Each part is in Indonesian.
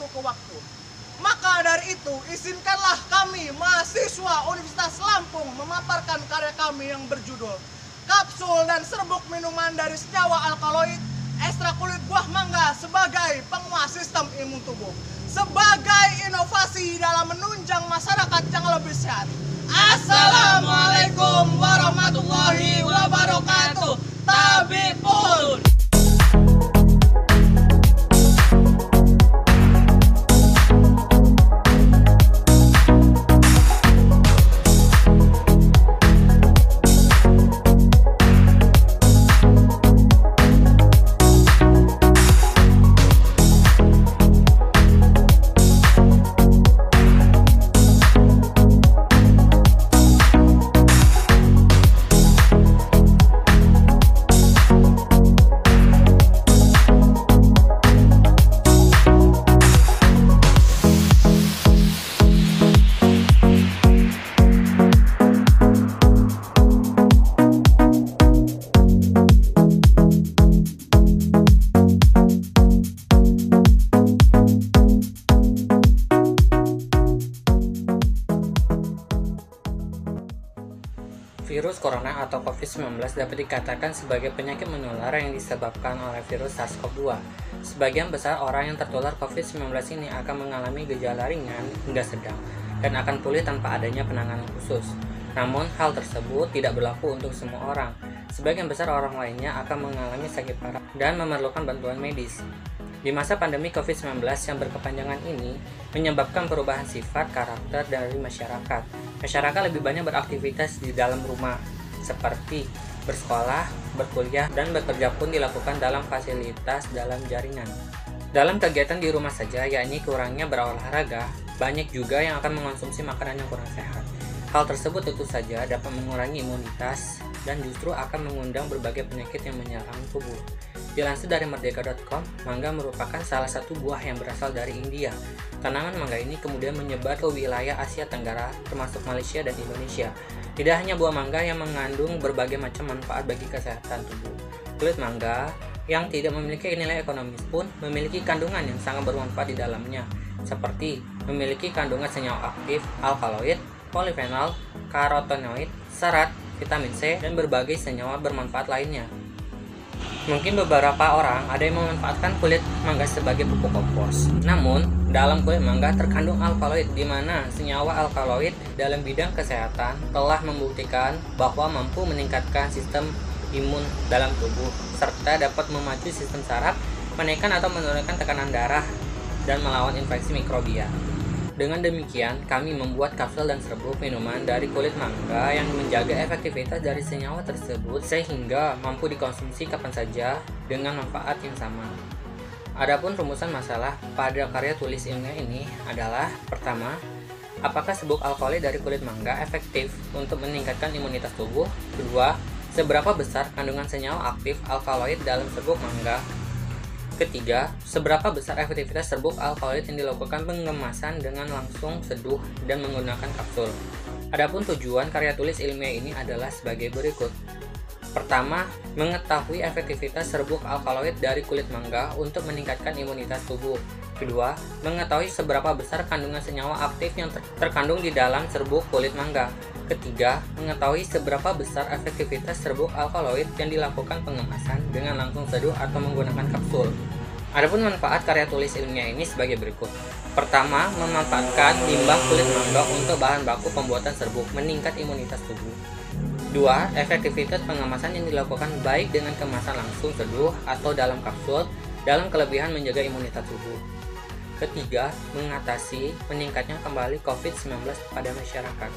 waktu ke waktu. Maka dari itu, izinkanlah kami, mahasiswa Universitas Lampung, memaparkan karya kami yang berjudul Kapsul dan Serbuk Minuman dari Senyawa Alkaloid Ekstrak Kulit Buah Mangga sebagai penguat sistem imun tubuh, sebagai inovasi dalam menunjang masyarakat yang lebih sehat. Assalamualaikum warahmatullahi wabarakatuh. Tabipul. Virus corona atau COVID-19 dapat dikatakan sebagai penyakit menular yang disebabkan oleh virus SARS-CoV-2. Sebagian besar orang yang tertular COVID-19 ini akan mengalami gejala ringan hingga sedang dan akan pulih tanpa adanya penanganan khusus. Namun, hal tersebut tidak berlaku untuk semua orang. Sebagian besar orang lainnya akan mengalami sakit parah dan memerlukan bantuan medis. Di masa pandemi COVID-19 yang berkepanjangan ini menyebabkan perubahan sifat karakter dari masyarakat. Masyarakat lebih banyak beraktivitas di dalam rumah, seperti bersekolah, berkuliah, dan bekerja pun dilakukan dalam fasilitas dalam jaringan. Dalam kegiatan di rumah saja, yakni kurangnya berolahraga, banyak juga yang akan mengonsumsi makanan yang kurang sehat. Hal tersebut tentu saja dapat mengurangi imunitas dan justru akan mengundang berbagai penyakit yang menyerang tubuh. Dilansir dari merdeka.com, mangga merupakan salah satu buah yang berasal dari India. Tanaman mangga ini kemudian menyebar ke wilayah Asia Tenggara, termasuk Malaysia dan Indonesia. Tidak hanya buah mangga yang mengandung berbagai macam manfaat bagi kesehatan tubuh. Kulit mangga yang tidak memiliki nilai ekonomis pun memiliki kandungan yang sangat bermanfaat di dalamnya, seperti memiliki kandungan senyawa aktif, alkaloid, polifenol, karotenoid, serat, vitamin C, dan berbagai senyawa bermanfaat lainnya. Mungkin beberapa orang ada yang memanfaatkan kulit mangga sebagai pupuk kompos. Namun, dalam kulit mangga terkandung alkaloid, di mana senyawa alkaloid dalam bidang kesehatan telah membuktikan bahwa mampu meningkatkan sistem imun dalam tubuh, serta dapat memacu sistem saraf, menaikkan atau menurunkan tekanan darah, dan melawan infeksi mikrobia. Dengan demikian, kami membuat kapsul dan serbuk minuman dari kulit mangga yang menjaga efektivitas dari senyawa tersebut sehingga mampu dikonsumsi kapan saja dengan manfaat yang sama. Adapun rumusan masalah pada karya tulis ilmiah ini adalah: pertama, apakah serbuk alkaloid dari kulit mangga efektif untuk meningkatkan imunitas tubuh? Kedua, seberapa besar kandungan senyawa aktif alkaloid dalam serbuk mangga? Ketiga, seberapa besar efektivitas serbuk alkaloid yang dilakukan pengemasan dengan langsung seduh dan menggunakan kapsul. Adapun tujuan karya tulis ilmiah ini adalah sebagai berikut. Pertama, mengetahui efektivitas serbuk alkaloid dari kulit mangga untuk meningkatkan imunitas tubuh. Kedua, mengetahui seberapa besar kandungan senyawa aktif yang terkandung di dalam serbuk kulit mangga. Ketiga, mengetahui seberapa besar efektivitas serbuk alkaloid yang dilakukan pengemasan dengan langsung seduh atau menggunakan kapsul. Adapun manfaat karya tulis ilmiah ini sebagai berikut. Pertama, memanfaatkan limbah kulit mangga untuk bahan baku pembuatan serbuk, meningkat imunitas tubuh. Dua, efektivitas pengemasan yang dilakukan baik dengan kemasan langsung seduh atau dalam kapsul, dalam kelebihan menjaga imunitas tubuh. Ketiga, mengatasi meningkatnya kembali COVID-19 pada masyarakat.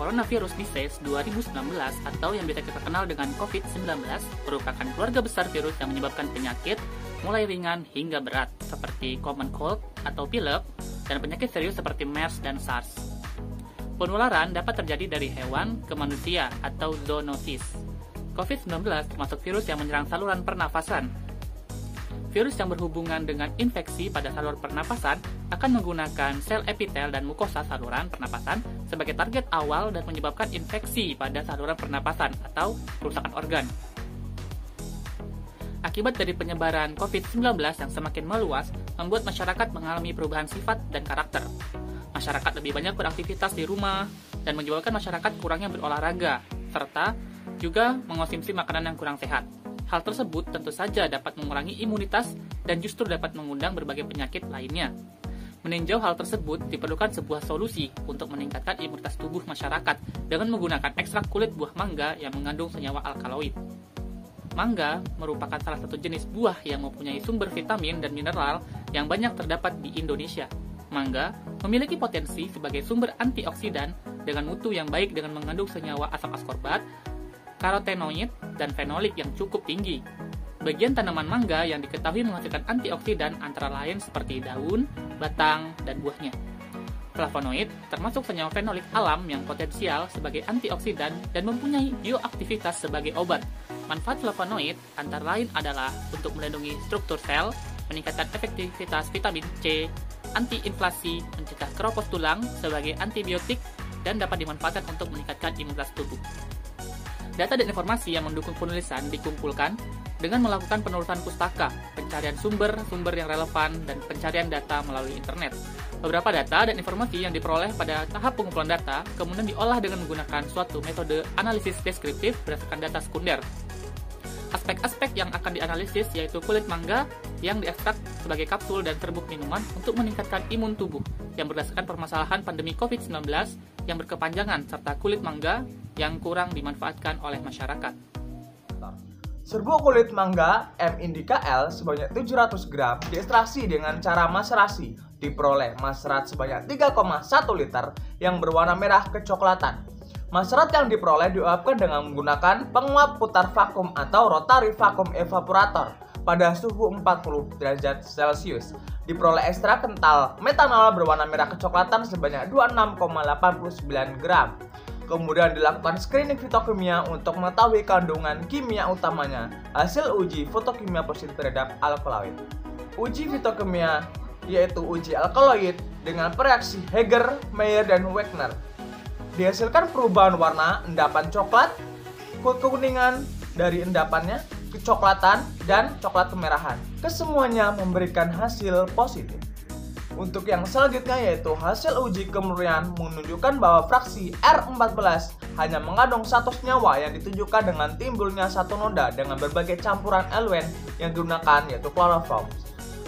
Coronavirus Disease 2019 atau yang biasa kita kenal dengan COVID-19 merupakan keluarga besar virus yang menyebabkan penyakit mulai ringan hingga berat seperti common cold atau pilek dan penyakit serius seperti MERS dan SARS. Penularan dapat terjadi dari hewan ke manusia atau zoonosis. COVID-19 termasuk virus yang menyerang saluran pernafasan. Virus yang berhubungan dengan infeksi pada saluran pernapasan akan menggunakan sel epitel dan mukosa saluran pernapasan sebagai target awal dan menyebabkan infeksi pada saluran pernapasan atau kerusakan organ. Akibat dari penyebaran COVID-19 yang semakin meluas, membuat masyarakat mengalami perubahan sifat dan karakter. Masyarakat lebih banyak beraktivitas di rumah, dan menyebabkan masyarakat kurangnya berolahraga, serta juga mengonsumsi makanan yang kurang sehat. Hal tersebut tentu saja dapat mengurangi imunitas dan justru dapat mengundang berbagai penyakit lainnya. Meninjau hal tersebut, diperlukan sebuah solusi untuk meningkatkan imunitas tubuh masyarakat dengan menggunakan ekstrak kulit buah mangga yang mengandung senyawa alkaloid. Mangga merupakan salah satu jenis buah yang mempunyai sumber vitamin dan mineral yang banyak terdapat di Indonesia. Mangga memiliki potensi sebagai sumber antioksidan dengan mutu yang baik dengan mengandung senyawa asam askorbat, karotenoid, dan fenolik yang cukup tinggi. Bagian tanaman mangga yang diketahui menghasilkan antioksidan antara lain seperti daun, batang, dan buahnya. Flavonoid termasuk senyawa fenolik alam yang potensial sebagai antioksidan dan mempunyai bioaktivitas sebagai obat. Manfaat flavonoid antara lain adalah untuk melindungi struktur sel, meningkatkan efektivitas vitamin C, anti-inflasi, mencegah keropos tulang sebagai antibiotik, dan dapat dimanfaatkan untuk meningkatkan imunitas tubuh. Data dan informasi yang mendukung penulisan dikumpulkan dengan melakukan penelusuran pustaka, pencarian sumber-sumber yang relevan, dan pencarian data melalui internet. Beberapa data dan informasi yang diperoleh pada tahap pengumpulan data kemudian diolah dengan menggunakan suatu metode analisis deskriptif berdasarkan data sekunder. Aspek-aspek yang akan dianalisis yaitu kulit mangga yang diekstrak sebagai kapsul dan serbuk minuman untuk meningkatkan imun tubuh yang berdasarkan permasalahan pandemi COVID-19 yang berkepanjangan serta kulit mangga yang kurang dimanfaatkan oleh masyarakat. Serbuk kulit mangga M. indica L sebanyak 700 gram diekstraksi dengan cara maserasi. Diperoleh maserat sebanyak 3,1 liter yang berwarna merah kecoklatan. Maserat yang diperoleh diuapkan dengan menggunakan penguap putar vakum atau rotary vacuum evaporator pada suhu 40 derajat Celcius. Diperoleh ekstrak kental metanol berwarna merah kecoklatan sebanyak 26,89 gram. Kemudian dilakukan screening fitokimia untuk mengetahui kandungan kimia utamanya. Hasil uji fotokimia positif terhadap alkaloid. Uji fitokimia yaitu uji alkaloid dengan reaksi Heger, Mayer, dan Wagner. Dihasilkan perubahan warna endapan coklat, kekuningan dari endapannya, kecoklatan, dan coklat kemerahan. Kesemuanya memberikan hasil positif. Untuk yang selanjutnya yaitu hasil uji kemurnian menunjukkan bahwa fraksi R14 hanya mengandung satu senyawa yang ditunjukkan dengan timbulnya satu noda dengan berbagai campuran elemen yang digunakan yaitu kloroform,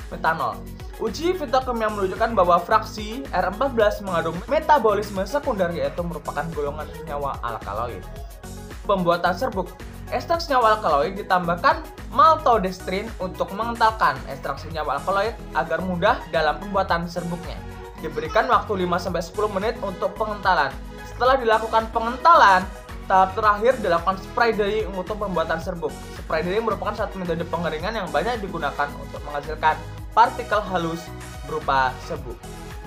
metanol. Uji fitokimia menunjukkan bahwa fraksi R14 mengandung metabolisme sekunder yaitu merupakan golongan senyawa alkaloid. Pembuatan serbuk. Ekstrak senyawa alkaloid ditambahkan maltodextrin untuk mengentalkan ekstrak senyawa alkaloid agar mudah dalam pembuatan serbuknya. Diberikan waktu 5-10 menit untuk pengentalan. Setelah dilakukan pengentalan, tahap terakhir dilakukan spray drying untuk pembuatan serbuk. Spray drying merupakan satu metode pengeringan yang banyak digunakan untuk menghasilkan partikel halus berupa serbuk,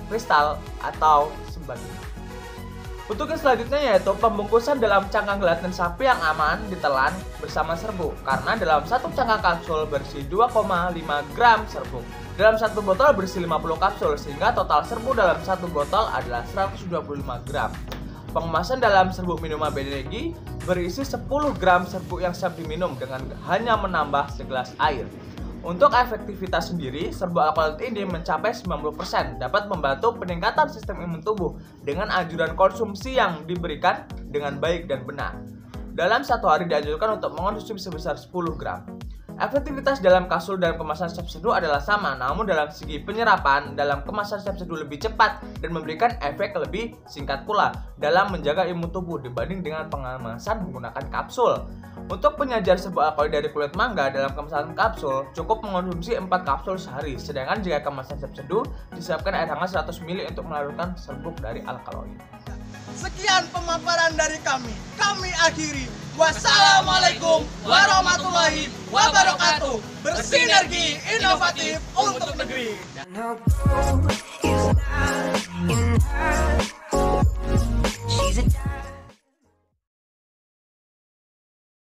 kristal, atau sebagainya. Untuk yang selanjutnya yaitu pembungkusan dalam cangkang gelatin sapi yang aman ditelan bersama serbuk, karena dalam satu cangkang kapsul berisi 2,5 gram serbuk. Dalam satu botol berisi 50 kapsul, sehingga total serbuk dalam satu botol adalah 125 gram. Pengemasan dalam serbuk minuman berenergi berisi 10 gram serbuk yang siap diminum dengan hanya menambah segelas air. Untuk efektivitas sendiri, serbuk alkaloid ini mencapai 90%, dapat membantu peningkatan sistem imun tubuh dengan anjuran konsumsi yang diberikan dengan baik dan benar. Dalam satu hari dianjurkan untuk mengonsumsi sebesar 10 gram. Efektivitas dalam kapsul dan kemasan siap seduh adalah sama, namun dalam segi penyerapan dalam kemasan siap seduh lebih cepat dan memberikan efek lebih singkat pula dalam menjaga imun tubuh dibanding dengan pengemasan menggunakan kapsul. Untuk penyajian serbuk alkaloid dari kulit mangga dalam kemasan kapsul cukup mengonsumsi 4 kapsul sehari, sedangkan jika kemasan siap seduh disiapkan air hangat 100 ml untuk melarutkan serbuk dari alkaloid. Sekian pemaparan dari kami. Kami akhiri. Wassalamualaikum warahmatullahi wabarakatuh. Bersinergi inovatif untuk negeri.